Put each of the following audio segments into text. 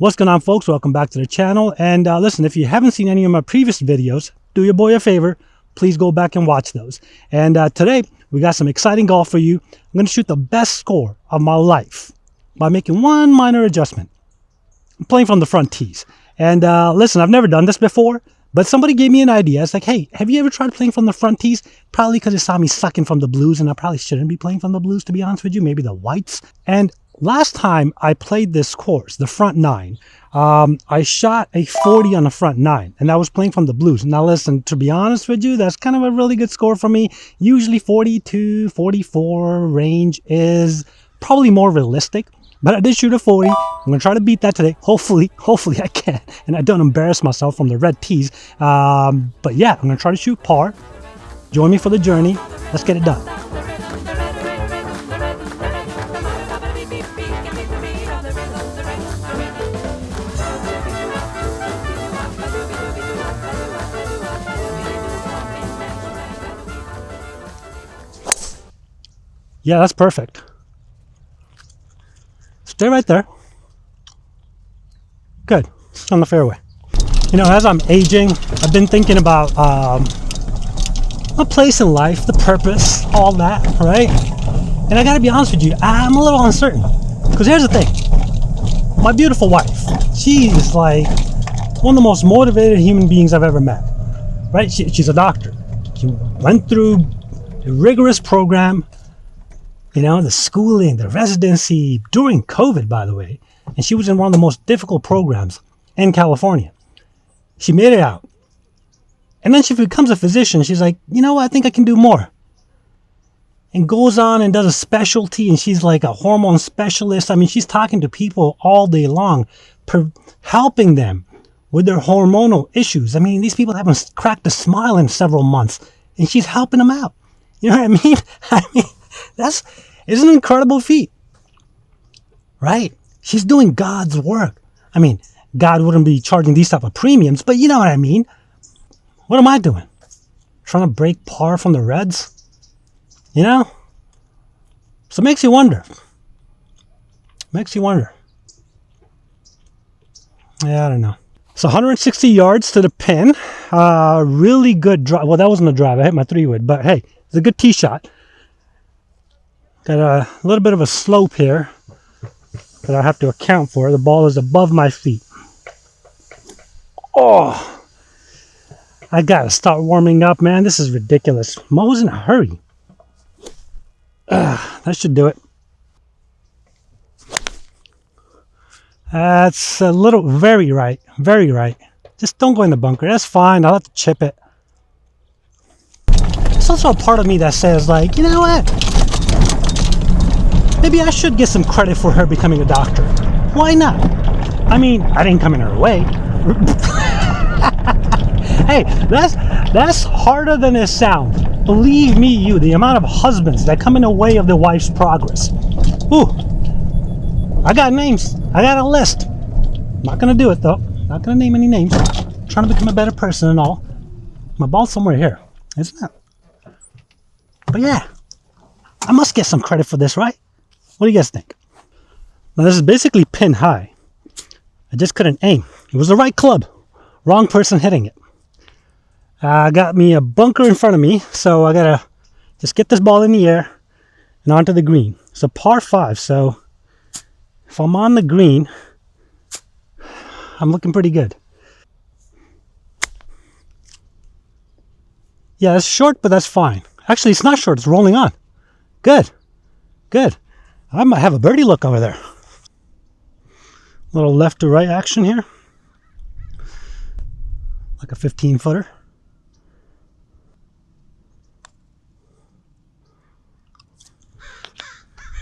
What's going on, folks? Welcome back to the channel. And listen, if you haven't seen any of my previous videos, do your boy a favor. Please go back and watch those. And today, we got some exciting golf for you. I'm going to shoot the best score of my life by making one minor adjustment. I'm playing from the front tees. And listen, I've never done this before, but somebody gave me an idea. It's like, hey, have you ever tried playing from the front tees? Probably because they saw me sucking from the blues, and I probably shouldn't be playing from the blues, to be honest with you. Maybe the whites. And last time I played this course, the front nine, I shot a 40 on the front nine, and I was playing from the blues. Now listen, to be honest with you, that's kind of a really good score for me. Usually 42, 44 range is probably more realistic, but I did shoot a 40. I'm going to try to beat that today. Hopefully I can, and I don't embarrass myself from the red tees. But yeah, I'm going to try to shoot par. Join me for the journey. Let's get it done. Yeah, that's perfect. Stay right there. Good. It's on the fairway. You know, as I'm aging, I've been thinking about a place in life, the purpose, all that, right? And I gotta be honest with you, I'm a little uncertain. Because here's the thing. My beautiful wife, she's like one of the most motivated human beings I've ever met. Right? She's a doctor. She went through a rigorous program. You know, the schooling, the residency, during COVID, by the way. And she was in one of the most difficult programs in California. She made it out. And then she becomes a physician. She's like, you know what, I think I can do more. And goes on and does a specialty, and she's like a hormone specialist. I mean, she's talking to people all day long, helping them with their hormonal issues. I mean, these people haven't cracked a smile in several months, and she's helping them out. You know what I mean? I mean, it's an incredible feat, right? She's doing God's work. I mean, God wouldn't be charging these type of premiums, but you know what I mean. What am I doing? Trying to break par from the Reds? You know? So it makes you wonder. Yeah, I don't know. So 160 yards to the pin. Really good drive. Well, that wasn't a drive. I hit my 3-wood, but hey, it's a good tee shot. Got a little bit of a slope here that I have to account for. The ball is above my feet. Oh, I gotta start warming up, man. This is ridiculous. I was in a hurry. That should do it. That's a little, very right. Just don't go in the bunker. That's fine. I'll have to chip it. There's also a part of me that says, like, you know what? Maybe I should get some credit for her becoming a doctor. Why not? I mean, I didn't come in her way. Hey, that's harder than it sounds. Believe me, the amount of husbands that come in the way of their wife's progress. Ooh, I got names. I got a list. Not gonna do it though. Not gonna name any names. I'm trying to become a better person and all. My ball's somewhere here, isn't it? But yeah, I must get some credit for this, right? What do you guys think? Now this is basically pin high. I just couldn't aim. It was the right club. Wrong person hitting it. Got me a bunker in front of me, so I gotta just get this ball in the air and onto the green. It's a par 5, so if I'm on the green, I'm looking pretty good. Yeah, it's short, but that's fine. Actually, it's not short. It's rolling on. Good. I might have a birdie look over there. Little left to right action here. Like a 15-footer.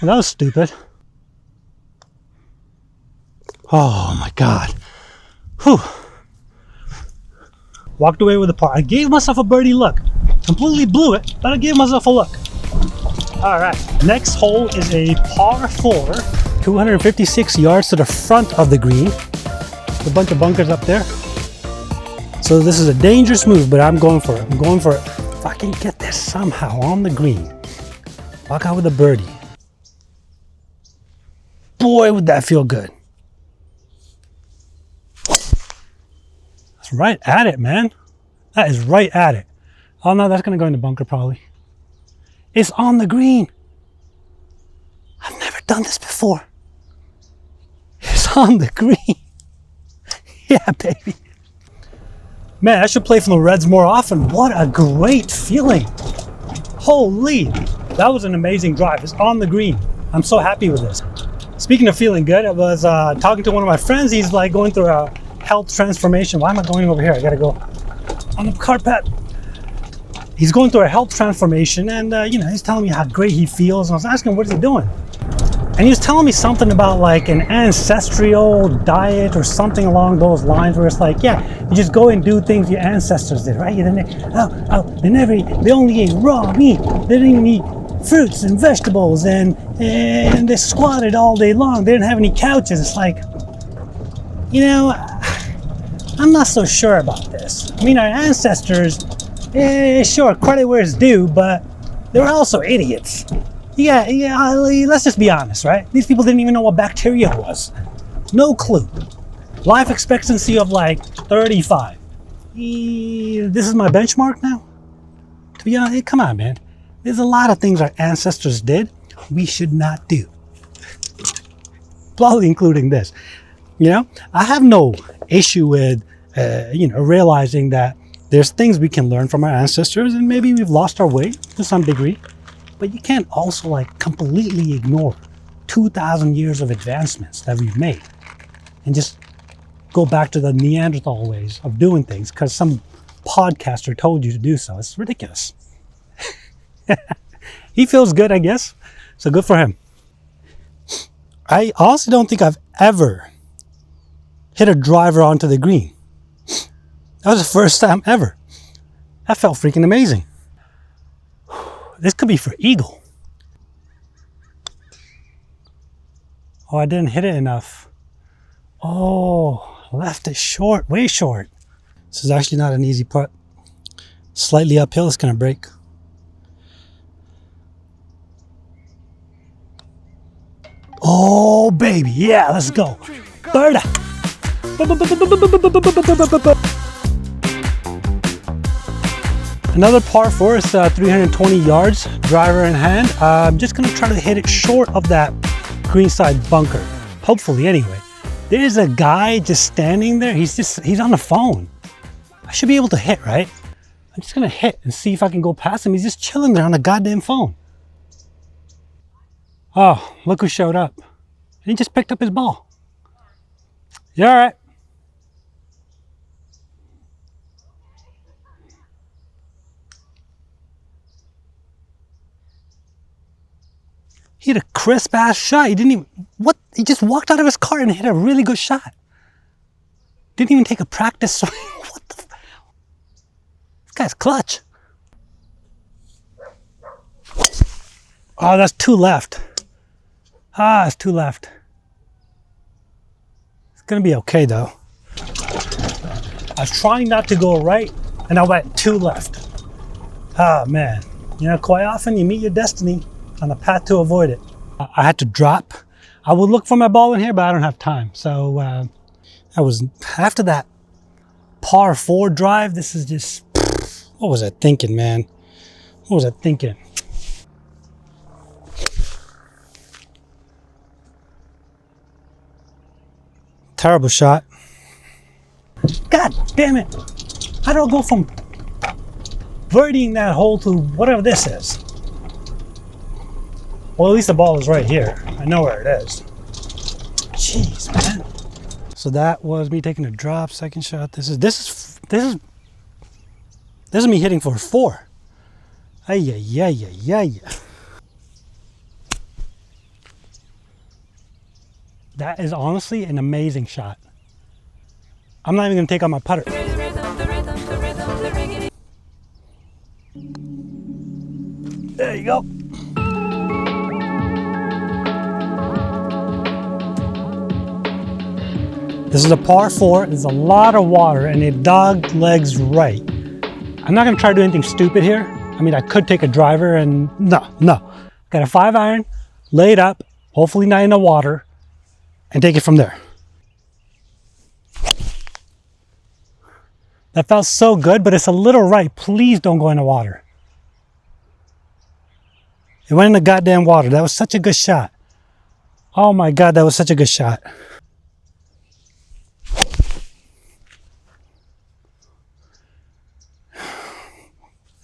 Well, that was stupid. Oh my God. Whew. Walked away with a par. I gave myself a birdie look. Completely blew it, but I gave myself a look. All right, next hole is a par 4, 256 yards to the front of the green. A bunch of bunkers up there. So this is a dangerous move, but I'm going for it. If I can get this somehow on the green, walk out with a birdie. Boy, would that feel good. It's right at it, man. That is right at it. Oh no, that's gonna go in the bunker probably. It's on the green. I've never done this before. It's on the green. Yeah, baby. Man, I should play from the reds more often. What a great feeling. Holy, that was an amazing drive. It's on the green. I'm so happy with this. Speaking of feeling good, I was talking to one of my friends. He's like going through a health transformation. Why am I going over here? I gotta go on the carpet. He's going through a health transformation, and he's telling me how great he feels. And I was asking him, what is he doing? And he was telling me something about like an ancestral diet or something along those lines, where it's like, yeah, you just go and do things your ancestors did, right? They only ate raw meat. They didn't even eat fruits and vegetables, and they squatted all day long. They didn't have any couches. It's like, I'm not so sure about this. I mean, our ancestors, sure, credit where it's due, but they were also idiots. Yeah, let's just be honest, right? These people didn't even know what bacteria was. No clue. Life expectancy of like 35. This is my benchmark now? To be honest, come on, man. There's a lot of things our ancestors did we should not do. Probably including this. I have no issue with, realizing that there's things we can learn from our ancestors, and maybe we've lost our way to some degree. But you can't also like completely ignore 2,000 years of advancements that we've made and just go back to the Neanderthal ways of doing things because some podcaster told you to do so. It's ridiculous. He feels good, I guess. So good for him. I also don't think I've ever hit a driver onto the green. That was the first time ever. That felt freaking amazing. This could be for eagle. Oh, I didn't hit it enough. Oh, left it short, way short. This is actually not an easy putt. Slightly uphill, it's gonna break. Oh, baby, yeah, let's go. Birda. Another par 4 is 320 yards, driver in hand. I'm just gonna try to hit it short of that greenside bunker. Hopefully, anyway. There's a guy just standing there. He's on the phone. I should be able to hit, right? I'm just gonna hit and see if I can go past him. He's just chilling there on the goddamn phone. Oh, look who showed up. He just picked up his ball. You all right? He had a crisp ass shot. He didn't even, he just walked out of his car and hit a really good shot. Didn't even take a practice swing. What the This guy's clutch. Oh, that's two left. It's two left. It's gonna be okay though. I was trying not to go right and I went two left. Man. Quite often you meet your destiny on the path to avoid it. I had to drop. I would look for my ball in here, but I don't have time. So I was after that par 4 drive. This is just, what was I thinking, man? What was I thinking? Terrible shot. God damn it. How do I go from birdieing that hole to whatever this is? Well, at least the ball is right here. I know where it is. Jeez, man. So that was me taking a drop, second shot. This is me hitting for 4. Ay. That is honestly an amazing shot. I'm not even gonna take out my putter. There you go. This is a par 4, there's a lot of water and it dog legs right. I'm not gonna try to do anything stupid here. I mean, I could take a driver and no. Got a 5 iron, lay it up, hopefully not in the water, and take it from there. That felt so good, but it's a little right. Please don't go in the water. It went in the goddamn water. That was such a good shot. Oh my God, that was such a good shot.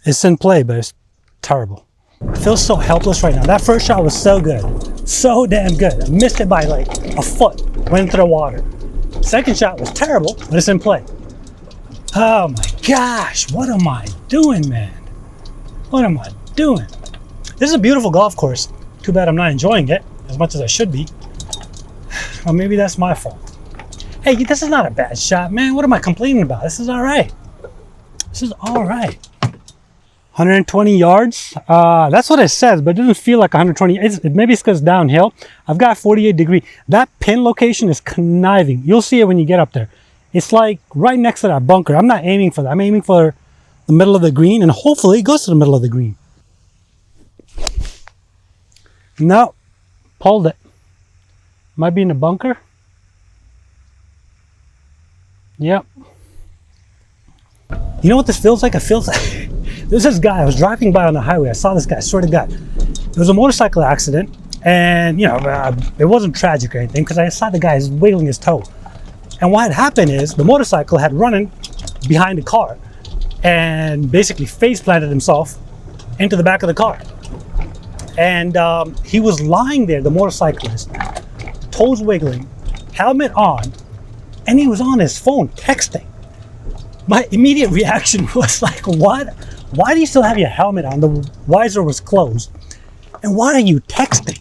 It's in play, but it's terrible. I feel so helpless right now. That first shot was so good. So damn good. I missed it by like a foot. Went into the water. Second shot was terrible, but it's in play. Oh my gosh. What am I doing, man? What am I doing? This is a beautiful golf course. Too bad I'm not enjoying it as much as I should be. Or maybe that's my fault. Hey, this is not a bad shot, man. What am I complaining about? This is all right. This is all right. 120 yards. That's what it says, but it doesn't feel like 120. Maybe it's because it's downhill. I've got 48 degree. That pin location is conniving. You'll see it when you get up there. It's like right next to that bunker. I'm not aiming for that. I'm aiming for the middle of the green, and hopefully it goes to the middle of the green. No, pulled it. Might be in the bunker. Yep. You know what this feels like? It feels like there's this guy. I was driving by on the highway. I saw this guy. I swear to God, it was a motorcycle accident, and you know it wasn't tragic or anything because I saw the guy wiggling his toe. And what had happened is the motorcycle had run behind the car and basically face planted himself into the back of the car. And he was lying there, the motorcyclist, toes wiggling, helmet on, and he was on his phone texting. My immediate reaction was like, what? Why do you still have your helmet on? The visor was closed. And why are you texting?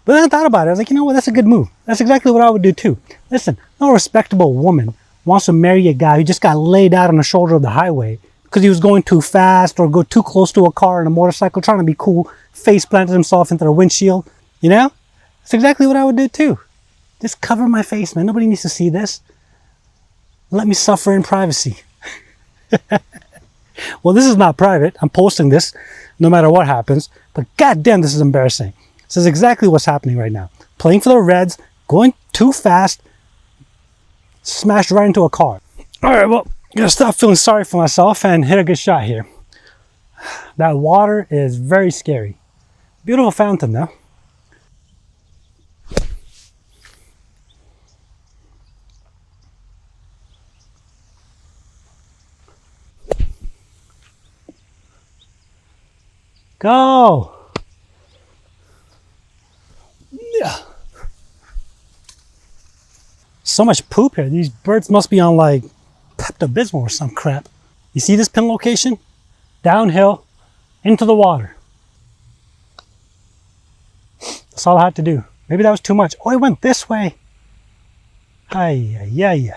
But then I thought about it. I was like, you know what? That's a good move. That's exactly what I would do too. Listen, no respectable woman wants to marry a guy who just got laid out on the shoulder of the highway because he was going too fast or go too close to a car and a motorcycle trying to be cool, face planted himself into the windshield. You know? That's exactly what I would do too. Just cover my face, man. Nobody needs to see this. Let me suffer in privacy. Well, this is not private. I'm posting this no matter what happens. But goddamn, this is embarrassing. This is exactly what's happening right now. Playing for the Reds, going too fast, smashed right into a car. All right, well, I'm gonna stop feeling sorry for myself and hit a good shot here. That water is very scary. Beautiful fountain though. Go! Yeah. So much poop here. These birds must be on like Pepto-Bismol or some crap. You see this pin location? Downhill, into the water. That's all I had to do. Maybe that was too much. Oh, it went this way. Ay.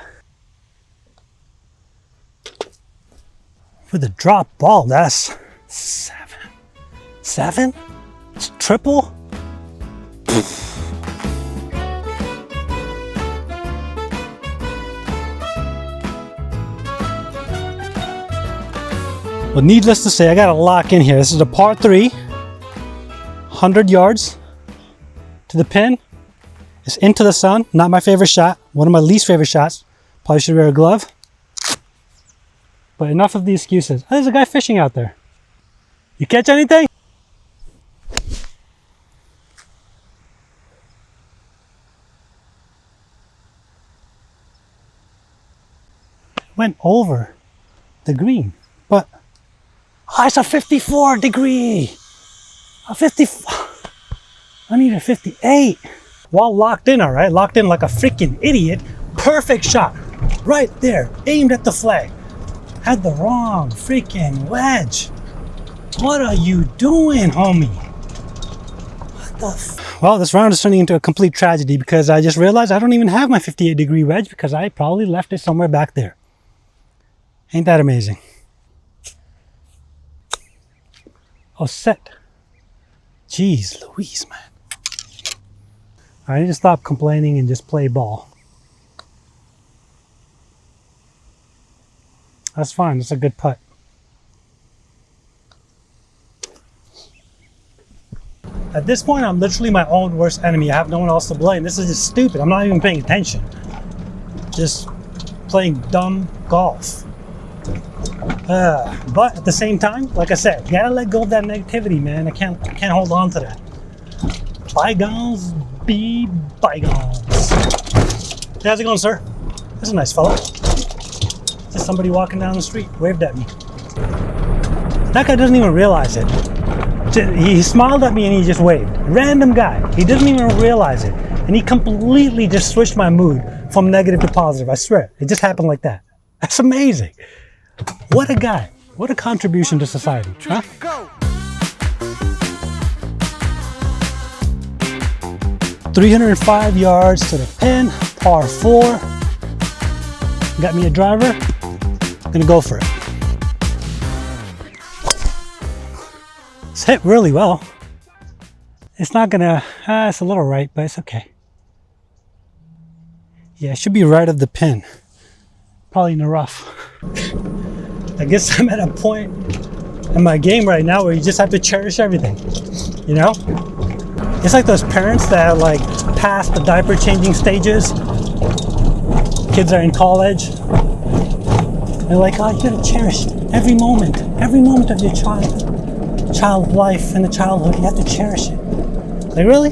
With a drop ball, that's 7. 7? It's triple? Well, needless to say, I gotta lock in here. This is a par 3, 100 yards to the pin. It's into the sun. Not my favorite shot. One of my least favorite shots. Probably should wear a glove. But enough of the excuses. Oh, there's a guy fishing out there. You catch anything? Went over the green, but it's a 54 degree. A 54. I need a 58. Well, locked in, all right? Locked in like a freaking idiot. Perfect shot. Right there. Aimed at the flag. Had the wrong freaking wedge. What are you doing, homie? What the Well, this round is turning into a complete tragedy because I just realized I don't even have my 58 degree wedge because I probably left it somewhere back there. Ain't that amazing? Oh, set. Jeez Louise, man. I need to stop complaining and just play ball. That's fine. That's a good putt. At this point, I'm literally my own worst enemy. I have no one else to blame. This is just stupid. I'm not even paying attention. Just playing dumb golf. But at the same time, like I said, you gotta let go of that negativity, man. I can't hold on to that. Bygones be bygones. Hey, how's it going, sir? That's a nice fellow. Just somebody walking down the street, waved at me. That guy doesn't even realize it. He smiled at me and he just waved. Random guy. He doesn't even realize it. And he completely just switched my mood from negative to positive. I swear. It just happened like that. That's amazing. What a guy. What a contribution to society. Huh? 305 yards to the pin, par 4. Got me a driver. Gonna go for it. It's hit really well. It's not gonna, it's a little right, but it's okay. Yeah, it should be right of the pin. Probably in the rough. I guess I'm at a point in my game right now where you just have to cherish everything, you know? It's like those parents that are like past the diaper changing stages. Kids are in college. They're like, oh, you gotta cherish every moment of your child life and the childhood. You have to cherish it. Like, really?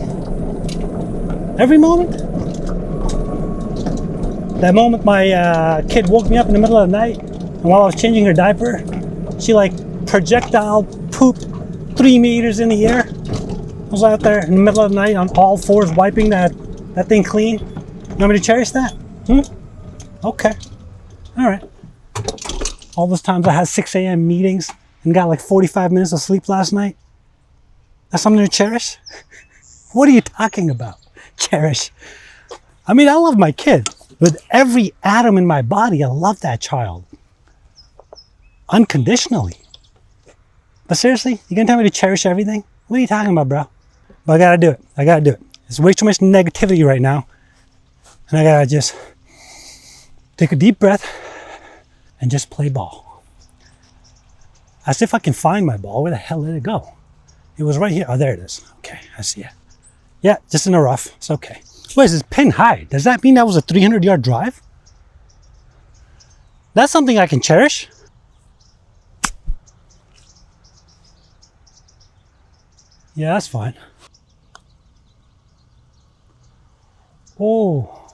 Every moment? That moment my kid woke me up in the middle of the night, and while I was changing her diaper, she like projectile pooped 3 meters in the air. I was out there in the middle of the night on all fours wiping that thing clean. You want me to cherish that? Okay. All right. All those times I had 6 a.m. meetings and got like 45 minutes of sleep last night. That's something to cherish? What are you talking about? Cherish. I mean, I love my kid. With every atom in my body, I love that child. Unconditionally. But seriously, you gonna tell me to cherish everything? What are you talking about, bro? But I gotta do it. I gotta do it. There's way too much negativity right now. And I gotta just take a deep breath and just play ball. As if I can find my ball. Where the hell did it go? It was right here. Oh, there it is. Okay, I see it. Yeah, just in the rough. It's okay. What is this pin high? Does that mean that was a 300-yard drive? That's something I can cherish. Yeah, that's fine. Oh,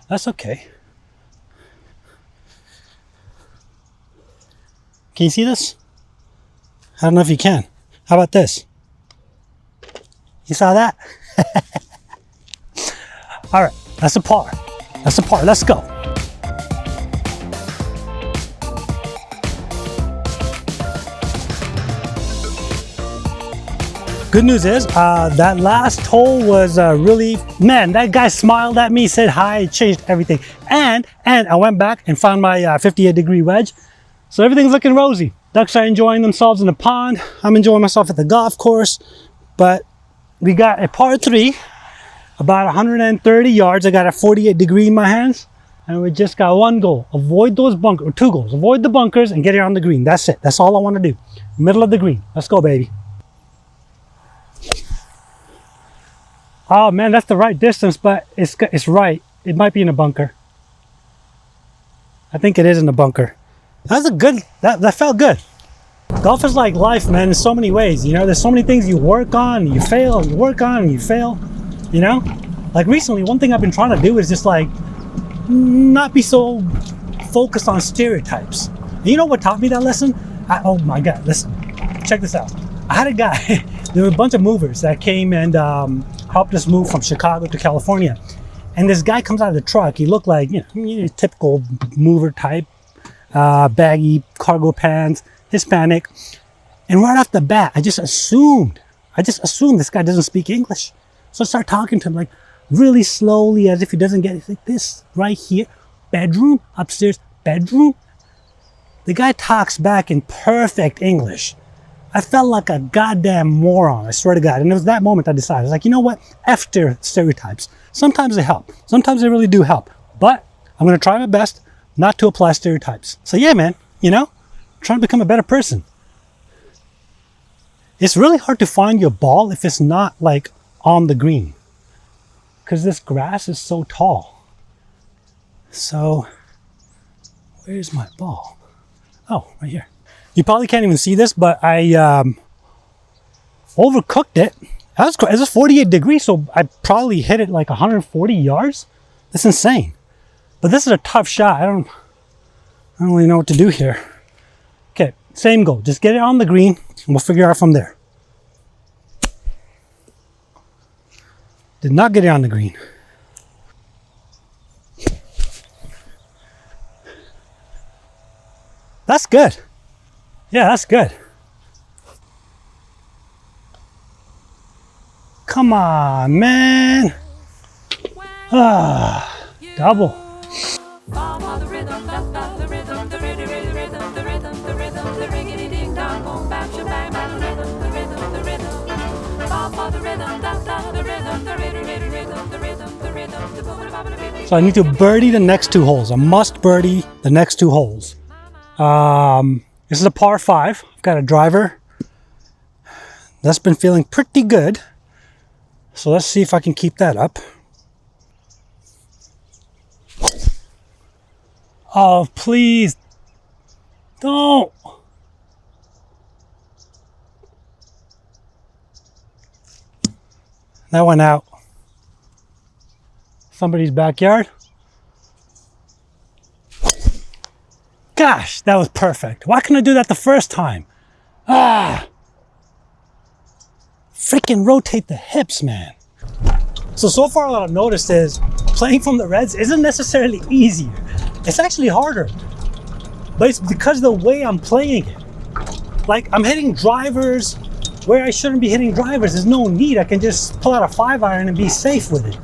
that's okay. Can you see this? I don't know if you can. How about this? You saw that? All right, that's a par. That's a par. Let's go. Good news is that last hole was really, man, that guy smiled at me, said hi, it changed everything. And I went back and found my 58-degree wedge. So everything's looking rosy. Ducks are enjoying themselves in the pond. I'm enjoying myself at the golf course. But we got a par 3, about 130 yards. I got a 48-degree in my hands. And we just got one goal. Avoid those bunkers, or 2 goals. Avoid the bunkers and get it on the green. That's it. That's all I want to do. Middle of the green. Let's go, baby. Oh man, that's the right distance, but it's right. It might be in a bunker. I think it is in the bunker. That's a good, that felt good. Golf is like life, man, in so many ways. You know, there's so many things you work on, and you fail, and you work on, and you fail. You know, like recently, one thing I've been trying to do is just like not be so focused on stereotypes. And you know what taught me that lesson? Oh my God, listen, check this out. I had a guy, there were a bunch of movers that came and helped us move from Chicago to California. And this guy comes out of the truck. He looked like, you know, typical mover type, baggy cargo pants, Hispanic. And right off the bat, I just assumed this guy doesn't speak English. So I start talking to him like really slowly as if he doesn't get it. He's like, this right here, bedroom, upstairs, bedroom. The guy talks back in perfect English. I felt like a goddamn moron, I swear to God. And it was that moment I decided, I was like, you know what? F stereotypes. Sometimes they help. Sometimes they really do help. But I'm going to try my best not to apply stereotypes. So yeah, man, you know, I'm trying to become a better person. It's really hard to find your ball if it's not like on the green, because this grass is so tall. So Where's my ball? Oh, right here. You probably can't even see this, but I overcooked it. It was 48 degrees, so I probably hit it like 140 yards. That's insane. But this is a tough shot. I don't really know what to do here. Okay, same goal. Just get it on the green, and we'll figure out from there. Did not get it on the green. That's good. Yeah, that's good. Come on, man. Ah, double. So I need to birdie the next two holes. I must birdie the next two holes. This is a par 5. I've got a driver that's been feeling pretty good. So let's see if I can keep that up. Oh, please. Don't. That went out. Somebody's backyard. Gosh, that was perfect. Why couldn't I do that the first time? Ah. Freaking rotate the hips, man. So far what I've noticed is playing from the reds isn't necessarily easier. It's actually harder. But it's because of the way I'm playing it. Like, I'm hitting drivers where I shouldn't be hitting drivers. There's no need. I can just pull out a 5-iron and be safe with it.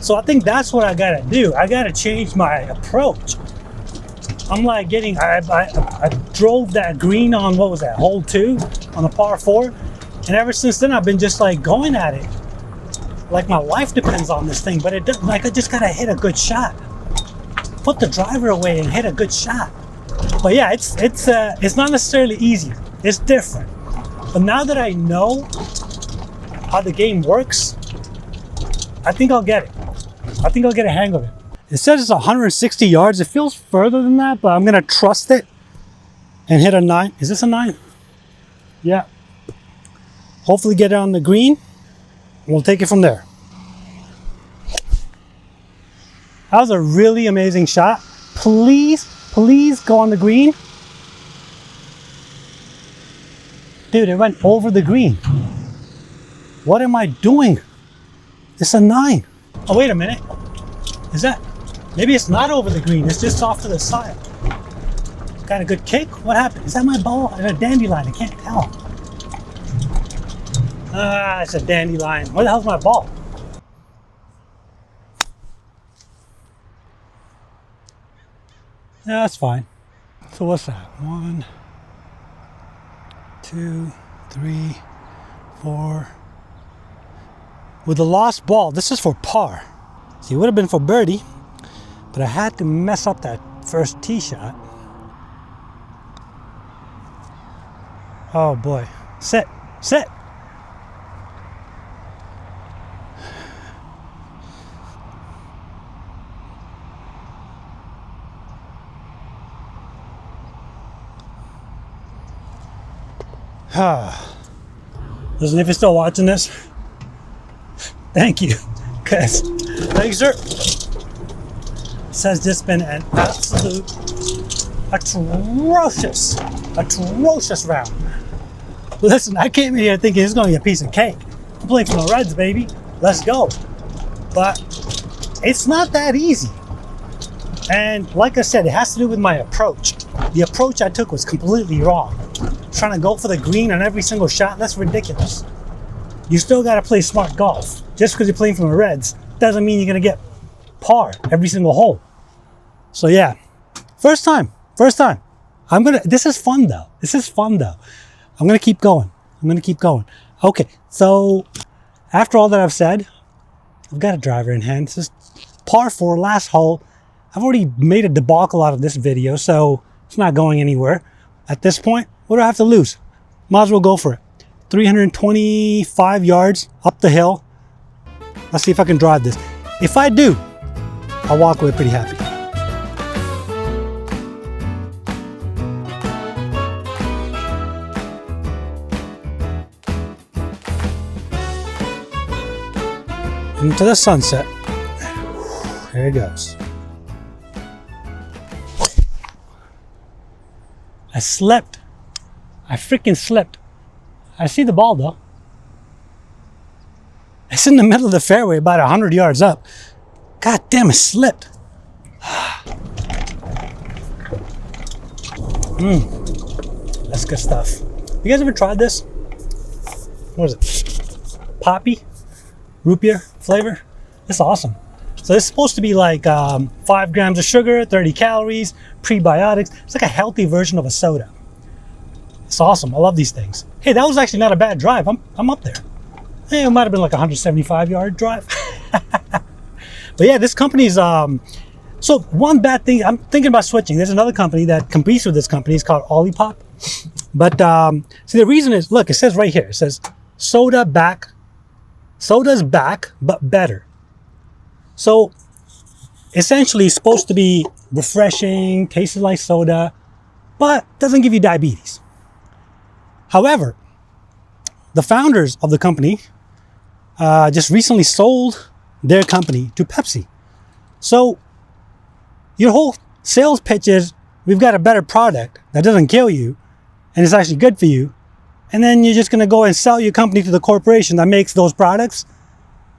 So I think that's what I gotta do. I gotta change my approach. I'm like I drove that green on, what was that, hole 2 on the par 4. And ever since then, I've been just like going at it. Like my life depends on this thing, but it doesn't, like I just gotta hit a good shot. Put the driver away and hit a good shot. But yeah, it's not necessarily easier. It's different. But now that I know how the game works, I think I'll get it. I think I'll get a hang of it. It says it's 160 yards. It feels further than that, but I'm gonna trust it and hit a 9. Is this a 9? Yeah. Hopefully get it on the green. We'll take it from there. That was a really amazing shot. Please, please go on the green. Dude, it went over the green. What am I doing? It's a 9. Oh, wait a minute. Is that? Maybe it's not over the green. It's just off to the side. Got a good kick? What happened? Is that my ball? It's a dandelion. I can't tell. Ah, it's a dandelion. Where the hell's my ball? Yeah, that's fine. So what's that? 1, 2, 3, 4. With the lost ball, this is for par. See, it would have been for birdie, but I had to mess up that first tee shot. Oh boy. Sit, sit. Listen, if you're still watching this, thank you. Because, thank you, sir. Says this has been an absolute atrocious round. Listen, I came in here thinking it's going to be a piece of cake. I'm playing for the Reds, baby. Let's go. But it's not that easy. And like I said, it has to do with my approach. The approach I took was completely wrong. Trying to go for the green on every single shot, that's ridiculous. You still got to play smart golf. Just because you're playing from the Reds doesn't mean you're going to get par every single hole. So yeah, first time. This is fun though. I'm going to keep going. Okay, so after all that I've said, I've got a driver in hand. This is par 4, last hole. I've already made a debacle out of this video, so it's not going anywhere. At this point, what do I have to lose? Might as well go for it. 325 yards up the hill. Let's see if I can drive this. If I do, I'll walk away pretty happy. into the sunset. There it goes. I slipped. I freaking slipped. I see the ball though. It's in the middle of the fairway, about 100 yards up. God damn, it slipped. That's good stuff. You guys ever tried this? What is it? Poppy? Root beer flavor? It's awesome. So it's supposed to be like 5 grams of sugar, 30 calories, prebiotics. It's like a healthy version of a soda. It's awesome. I love these things. Hey, that was actually not a bad drive. I'm up there. Hey, it might have been like a 175-yard drive. But yeah, this company's so one bad thing, I'm thinking about switching. There's another company that competes with this company. It's called Olipop. But see, the reason is, look, it says right here, it says soda's back, but better. So essentially it's supposed to be refreshing, tastes like soda, but doesn't give you diabetes. However, the founders of the company just recently sold their company to Pepsi. So your whole sales pitch is, we've got a better product that doesn't kill you and it's actually good for you. And then you're just going to go and sell your company to the corporation that makes those products,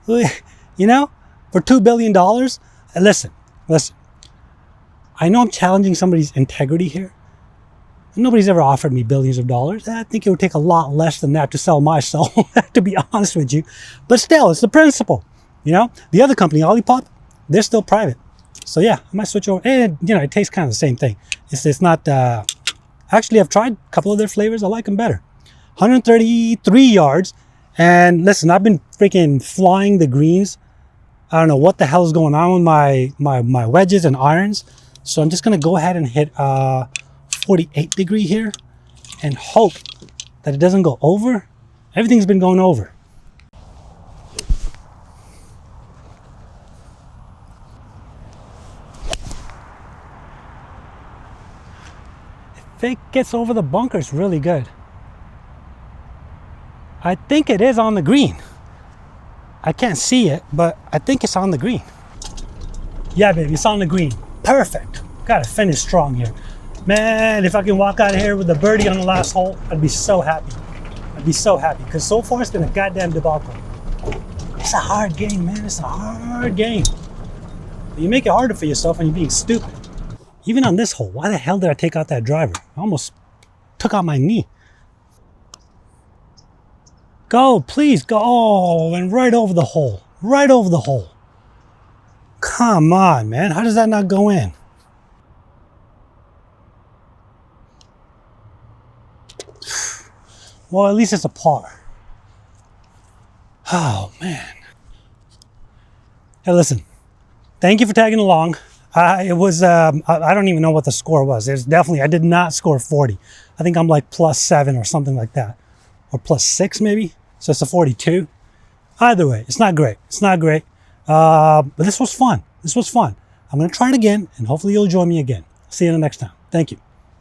you know, for $2 billion. And listen, I know I'm challenging somebody's integrity here. Nobody's ever offered me billions of dollars. I think it would take a lot less than that to sell my soul, to be honest with you. But still, it's the principle. You know, the other company, Olipop, they're still private. So yeah, I might switch over. And you know, it tastes kind of the same thing. It's not, actually I've tried a couple of their flavors. I like them better. 133 yards. And listen, I've been freaking flying the greens. I don't know what the hell is going on with my wedges and irons. So I'm just going to go ahead and hit 48 degree here and hope that it doesn't go over. Everything's been going over. If it gets over the bunker, it's really good. I think it is on the green. I can't see it, but I think it's on the green. Yeah, baby, it's on the green. Perfect. Gotta finish strong here. Man, if I can walk out of here with a birdie on the last hole, I'd be so happy. I'd be so happy, because so far it's been a goddamn debacle. It's a hard game, man. It's a hard game. But you make it harder for yourself when you're being stupid. Even on this hole, why the hell did I take out that driver? I almost took out my knee. Go, please, go. Oh, and right over the hole. Right over the hole. Come on, man. How does that not go in? Well, at least it's a par. Oh, man. Hey, listen. Thank you for tagging along. It was, I don't even know what the score was. It's definitely, I did not score 40. I think I'm like +7 or something like that. Or +6 maybe. So it's a 42. Either way, it's not great. It's not great. But this was fun. This was fun. I'm going to try it again, and hopefully you'll join me again. See you the next time. Thank you.